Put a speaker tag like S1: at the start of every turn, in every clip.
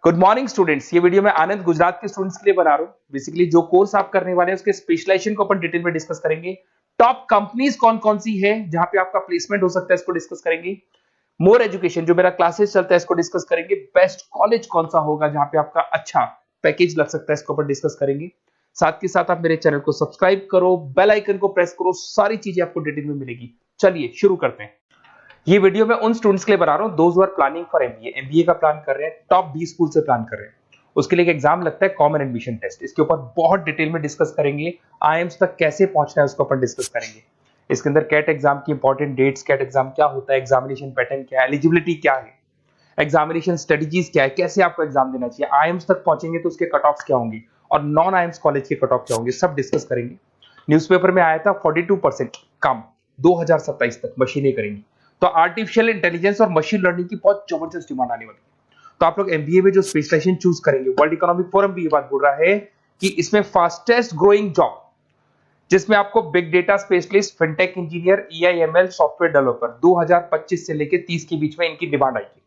S1: Good morning students. ये video मैं आनंद गुजरात के स्टूडेंट्स के लिए बना रहा हूँ। बेसिकली जो कोर्स आप करने वाले हैं उसके स्पेशलाइजेशन को अपन डिटेल में डिस्कस करेंगे। टॉप कंपनीज कौन कौन सी है जहां पे आपका प्लेसमेंट हो सकता है, इसको डिस्कस करेंगे। मोर एजुकेशन जो मेरा क्लासेस चलता है इसको डिस्कस करेंगे। बेस्ट कॉलेज कौन सा होगा जहां पे आपका अच्छा पैकेज लग सकता है, इसको अपन डिस्कस करेंगे। साथ के साथ आप मेरे चैनल को सब्सक्राइब करो, बेल आइकन को प्रेस करो, सारी चीजें आपको डिटेल में मिलेगी। चलिए शुरू करते हैं। ये वीडियो मैं उन स्टूडेंट्स के लिए बना रहा हूं those who are planning for MBA का प्लान कर रहे हैं, टॉप 20 स्कूल से प्लान कर रहे हैं। उसके लिए एक एग्जाम लगता है कॉमन एडमिशन टेस्ट, इसके ऊपर बहुत डिटेल में डिस्कस करेंगे। आईएम्स तक कैसे पहुंचना है उसको अपन डिस्कस करेंगे। इसके अंदर कैट एग्जाम की इंपॉर्टेंट डेट्स, कैट एग्जाम क्या होता है, एग्जामिनेशन पैटर्न क्या है, एलिजिबिलिटी क्या है, एग्जामिनेशन स्ट्रेटजीज क्या है, कैसे आपको एग्जाम देना चाहिए। आईएम्स तक पहुंचेंगे तो उसके कट ऑफ क्या होंगे और नॉन आईएम्स कॉलेज के कट ऑफ क्या होंगे, सब डिस्कस करेंगे। न्यूज़पेपर में आया था 42% कम 2027 तक मशीनें करेंगी। तो आर्टिफिशियल इंटेलिजेंस और मशीन लर्निंग की बहुत जबरदस्त डिमांड आने वाली है। तो आप लोग एमबीए में जो स्पेशलाइजेशन चूज करेंगे, वर्ल्ड इकोनॉमिक फोरम भी ये बात बोल रहा है कि इसमें फास्टेस्ट ग्रोइंग जॉब जिसमें आपको big data specialist, fintech engineer, AIML software developer 2025 से लेकर 30 के बीच में इनकी डिमांड आएगी।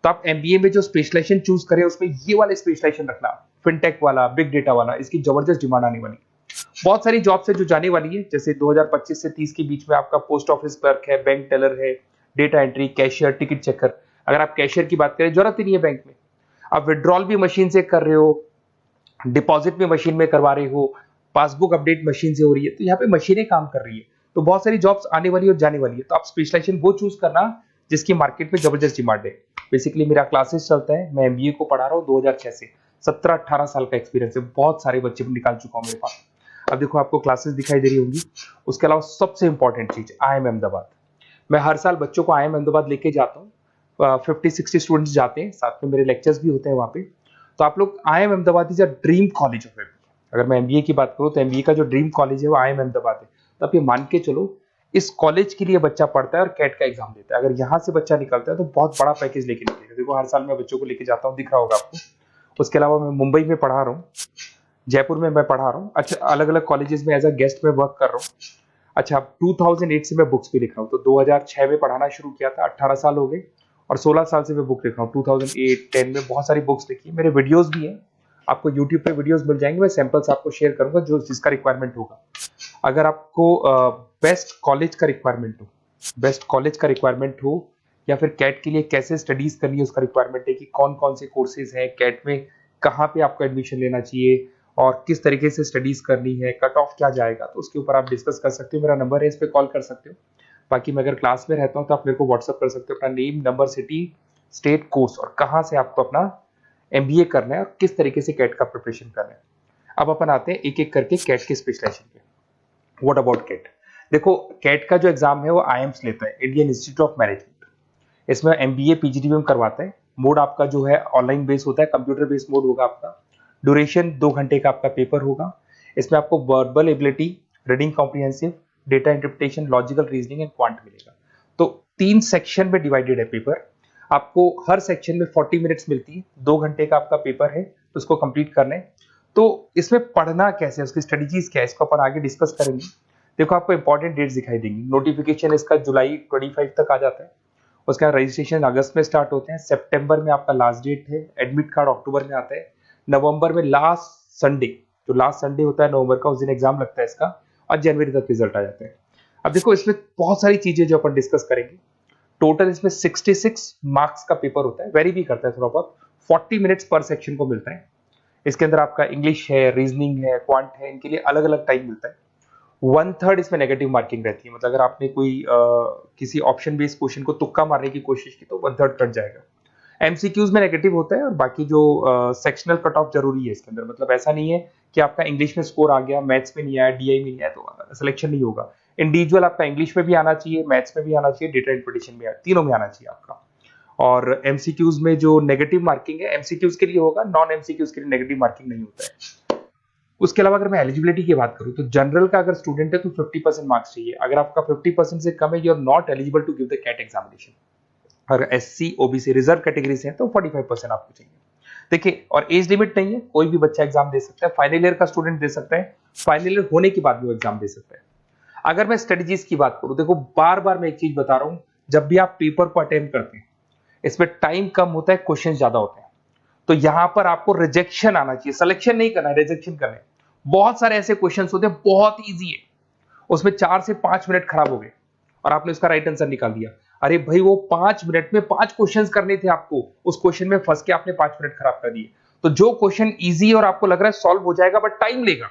S1: तो आप एमबीए में जो स्पेशलाइजेशन चूज करें उसमें ये वाले स्पेशलाइजेशन रखना, फिनटेक वाला, बिग डेटा वाला, इसकी जबरदस्त डिमांड आने वाली है। बहुत सारी जॉब्स है जो जाने वाली है, जैसे 2025 से 30 के बीच में आपका पोस्ट ऑफिस क्लर्क है, बैंक टेलर है, data entry, cashier, ticket checker. अगर आप कैशियर की बात करें, जरूरत ही नहीं है बैंक में, आप विड्रॉल भी मशीन से कर रहे हो, डिपॉजिट भी मशीन में करवा रहे हो, पासबुक अपडेट मशीन से हो रही है, तो यहाँ पे मशीनें काम कर रही है। तो बहुत सारी जॉब्स आने वाली और जाने वाली है। तो आप स्पेशलाइजेशन वो चूज करना जिसकी मार्केट में जबरदस्त डिमांड है। बेसिकली मेरा क्लासेस चलता है, मैं एमबीए को पढ़ा रहा हूँ 2006 से। 17-18 साल का एक्सपीरियंस है, बहुत सारे बच्चे निकाल चुका हूँ मेरे पास। अब देखो आपको क्लासेस दिखाई दे रही होंगी। उसके अलावा सबसे इंपॉर्टेंट चीज IIM अहमदाबाद। मैं हर साल बच्चों को IIM अहमदाबाद लेके जाता हूँ। 50-60 स्टूडेंट्स जाते हैं, साथ में मेरे लेक्चर्स भी होते हैं वहाँ पे। तो आप लोग, IIM Ahmedabad is a dream college of MBA. अगर मैं एमबीए की बात करूँ तो एमबीए का जो ड्रीम कॉलेज है वो IIM अहमदाबाद है। तो आप ये मान के चलो, इस कॉलेज के लिए बच्चा पढ़ता है और कैट का एग्जाम देता है। अगर यहाँ से बच्चा निकलता है तो बहुत बड़ा पैकेज लेके निकलेगा। देखो हर साल मैं बच्चों को लेके जाता हूँ, दिख रहा होगा आपको। उसके अलावा मैं मुंबई में पढ़ा रहा हूँ, जयपुर में मैं पढ़ा रहा हूँ, अच्छा अलग अलग कॉलेजेस में एज अ गेस्ट में वर्क कर रहा हूँ। अच्छा 2008 से मैं बुक्स भी लिख रहा हूँ। तो 2006 में पढ़ाना शुरू किया था, 18 साल हो गए, और 16 साल से मैं बुक लिख रहा हूँ। 2008-10 में बहुत सारी बुक्स लिखी, मेरे वीडियोस भी हैं, आपको यूट्यूब पे वीडियोस मिल जाएंगे। मैं सैंपल्स आपको शेयर करूंगा जो जिसका रिक्वायरमेंट होगा। अगर आपको बेस्ट कॉलेज का रिक्वायरमेंट हो, बेस्ट कॉलेज का रिक्वायरमेंट हो, या फिर कैट के लिए कैसे स्टडीज करनी है उसका रिक्वायरमेंट है कि कौन कौन से कोर्सेज हैं कैट में, कहाँ पे आपको एडमिशन लेना चाहिए और किस तरीके से स्टडीज करनी है, कट ऑफ क्या जाएगा, तो उसके ऊपर आप डिस्कस कर सकते हो। मेरा नंबर है, इस पर कॉल कर सकते हो। बाकी मैं अगर क्लास में रहता हूँ तो आप मेरे को व्हाट्सअप कर सकते हो, अपना name, number, city, state, course और कहाँ से आपको अपना एमबीए करना है और किस तरीके से कैट का प्रिपरेशन करना है। अब अपन आते हैं एक एक करके कैट के स्पेशलाइजेशन पे। What about CAT? देखो कैट का जो एग्जाम है वो आईएम्स लेता है, इंडियन इंस्टीट्यूट ऑफ मैनेजमेंट। इसमें एमबीए पीजीडीएम करवाता है। मोड आपका जो है ऑनलाइन बेस होता है, कंप्यूटर बेस्ड मोड होगा आपका। ड्यूरेशन 2 घंटे का आपका पेपर होगा। इसमें आपको verbal ability, reading comprehensive, data interpretation, logical reasoning and quant मिलेगा। तो 3 सेक्शन में डिवाइडेड है पेपर। आपको हर सेक्शन में 40 मिनट्स मिलती है, 2 घंटे का आपका पेपर है, तो उसको कंप्लीट करना है। तो इसमें पढ़ना कैसे है, उसकी स्ट्रेटजीज क्या है, इसको अपन आगे डिस्कस करेंगे। देखो आपको इंपॉर्टेंट डेट्स दिखाई देंगी। नोटिफिकेशन इसका जुलाई 25 तक आ जाता है। उसका रजिस्ट्रेशन अगस्त में स्टार्ट होते हैं, सितंबर में आपका लास्ट डेट है, एडमिट कार्ड अक्टूबर में आता है, नवंबर में लास्ट संडे, जो लास्ट संडे होता है नवंबर का, उस दिन एग्जाम लगता है इसका, और जनवरी तक रिजल्ट आ जाता है। अब देखो इसमें बहुत सारी चीजें जो अपन डिस्कस करेंगे। टोटल इसमें 66 मार्क्स का पेपर होता है, वेरी भी करता है थोड़ा बहुत। 40 मिनट्स पर सेक्शन को मिलता है। इसके अंदर आपका इंग्लिश है, रीजनिंग है, क्वांट है, इनके लिए अलग अलग टाइम मिलता है। 1/3 इसमें नेगेटिव मार्किंग रहती है, मतलब अगर आपने कोई किसी ऑप्शन बेस्ड क्वेश्चन को तुक्का मारने की कोशिश की तो 1/3 कट जाएगा। एमसीक्यूज में नेगेटिव होता है, और बाकी जो सेक्शनल कट ऑफ जरूरी है इसके अंदर। मतलब ऐसा नहीं है कि आपका इंग्लिश में स्कोर आ गया, मैथ्स में नहीं आया, डीआई में नहीं आया तो सिलेक्शन नहीं होगा। इंडिविजुअल आपका इंग्लिश में भी आना चाहिए, मैथ्स में भी आना चाहिए, डेटा इंटरप्रिटेशन में, तीनों में आना चाहिए आपका। और एमसीक्यूज में जो नेगेटिव मार्किंग है एमसीक्यूज के लिए होगा, नॉन एमसीक्यूज के लिए नेगेटिव मार्किंग नहीं होता है। उसके अलावा अगर मैं एलिजिबिलिटी की बात करूं तो जनरल का अगर स्टूडेंट है तो 50% मार्क्स चाहिए। अगर आपका 50% से कम है, you are not eligible to give the CAT examination. अगर एससी, ओबीसी, रिजर्व कैटेगरी से है तो 45% आपको चाहिए। देखिए, और एज लिमिट नहीं है, कोई भी बच्चा एग्जाम दे सकता है। फाइनल ईयर का स्टूडेंट दे सकता है, फाइनल ईयर होने के बाद भी वो एग्जाम दे सकता है। अगर मैं स्ट्रेटजीज की बात करूं, देखो बार बार मैं एक चीज बता रहा हूं, जब भी आप पेपर को अटेम्प्ट करते हैं इसमें टाइम कम होता है, क्वेश्चन ज्यादा होते हैं। तो यहां पर आपको रिजेक्शन आना चाहिए, सिलेक्शन नहीं करना है, रिजेक्शन करना है। बहुत सारे ऐसे क्वेश्चंस होते हैं, बहुत इजी है, उसमें 4 से 5 मिनट खराब हो गए और आपने उसका राइट आंसर निकाल दिया। अरे भाई वो 5 मिनट में 5 क्वेश्चंस करने थे आपको, उस क्वेश्चन में फंस के आपने 5 मिनट खराब कर दिए। तो जो क्वेश्चन इजी और आपको लग रहा है सॉल्व हो जाएगा बट टाइम लेगा,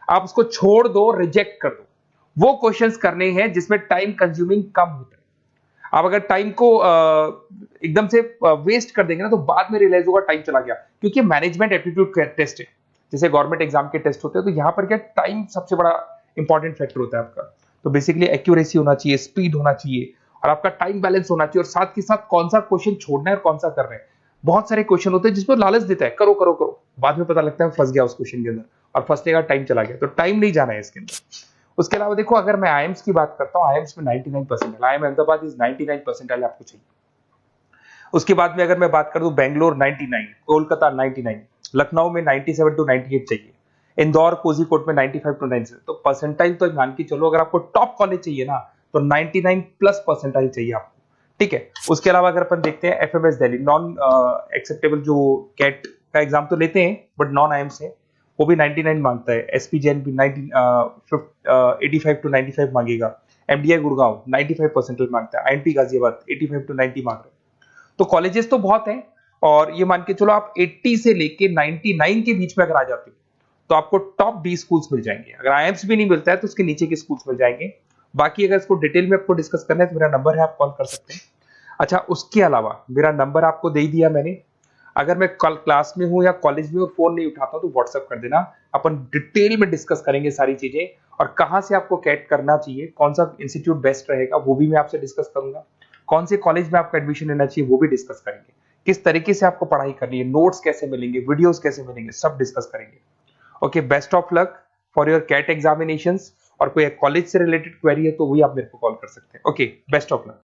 S1: आप उसको छोड़ दो, रिजेक्ट कर दो। वो क्वेश्चंस करने हैं जिसमें टाइम कंज्यूमिंग कम होता है। आप अगर टाइम को एकदम से वेस्ट कर देंगे ना, तो बाद में रियलाइज होगा टाइम चला गया, क्योंकि मैनेजमेंट एप्टीट्यूड टेस्ट है, जैसे गवर्नमेंट एग्जाम के टेस्ट होते हैं। तो यहां पर क्या, टाइम सबसे बड़ा इंपॉर्टेंट फैक्टर होता है आपका। तो बेसिकली एक्यूरेसी होना चाहिए, स्पीड होना चाहिए, और आपका टाइम बैलेंस होना चाहिए, और साथ के साथ कौन सा क्वेश्चन छोड़ना है और कौन सा करना है। बहुत सारे क्वेश्चन होते हैं जिसमें लालच देता है, करो करो करो, बाद में पता लगता है फंस गया उस क्वेश्चन के अंदर, और फंसने का टाइम चला गया। तो टाइम नहीं जाना है इसके अंदर। उसके अलावा देखो, अगर मैं आईएम्स की बात करता हूँ, आईएम्स में 99% आईएम अहमदाबाद इज 99% आपको चाहिए। उसके बाद में अगर मैं बात कर दूं, बेंगलोर 99, कोलकाता 99, लखनऊ में 97 टू 98 चाहिए, इंदौर कोझीकोड में 95 टू 97। तो परसेंटाइल तो मान के चलो, अगर आपको टॉप कॉलेज चाहिए ना, तो 99 प्लस परसेंटाइल चाहिए आपको, ठीक है। उसके अलावा अगर अपन देखते हैं एफएमएस दिल्ली, नॉन एक्सेप्टेबल जो कैट का एग्जाम तो लेते हैं बट नॉन आईएम से, वो भी 99 मांगता है। एसपी जैन भी 85 टू 95 मांगेगा। एमडीआई गुड़गांव 95 परसेंटाइल मांगता है। आईएनपी गाजियाबाद 85 टू 90 मांग रहे हैं। तो कॉलेजेस तो बहुत हैं, और ये मान के चलो आप 80 से लेके 99 के बीच में अगर आ जाते हो तो आपको टॉप 20 स्कूल्स मिल जाएंगे। अगर आईएम्स भी नहीं मिलता है तो उसके नीचे के स्कूल्स मिल जाएंगे। बाकी अगर इसको डिटेल में आपको डिस्कस करना है तो मेरा नंबर है, आप कॉल कर सकते हैं। अच्छा, उसके अलावा मेरा नंबर आपको दे दिया मैंने, अगर मैं कल क्लास में हूं या कॉलेज में हूं, फोन नहीं उठाता हूं, तो व्हाट्सएप कर देना, अपन डिटेल में डिस्कस करेंगे सारी चीजें, और कहां से आपको कैट करना चाहिए, कौन सा इंस्टीट्यूट बेस्ट रहेगा वो भी मैं आपसे डिस्कस करूंगा, कौन से कॉलेज में आपको एडमिशन लेना चाहिए वो भी डिस्कस करेंगे, किस तरीके से आपको पढ़ाई करनी है, नोट्स कैसे मिलेंगे, वीडियोस कैसे मिलेंगे, सब डिस्कस करेंगे। Okay, best of luck for your CAT examinations. और कोई कॉलेज से रिलेटेड क्वेरी है तो वही आप मेरे को कॉल कर सकते हैं। Okay, best of luck.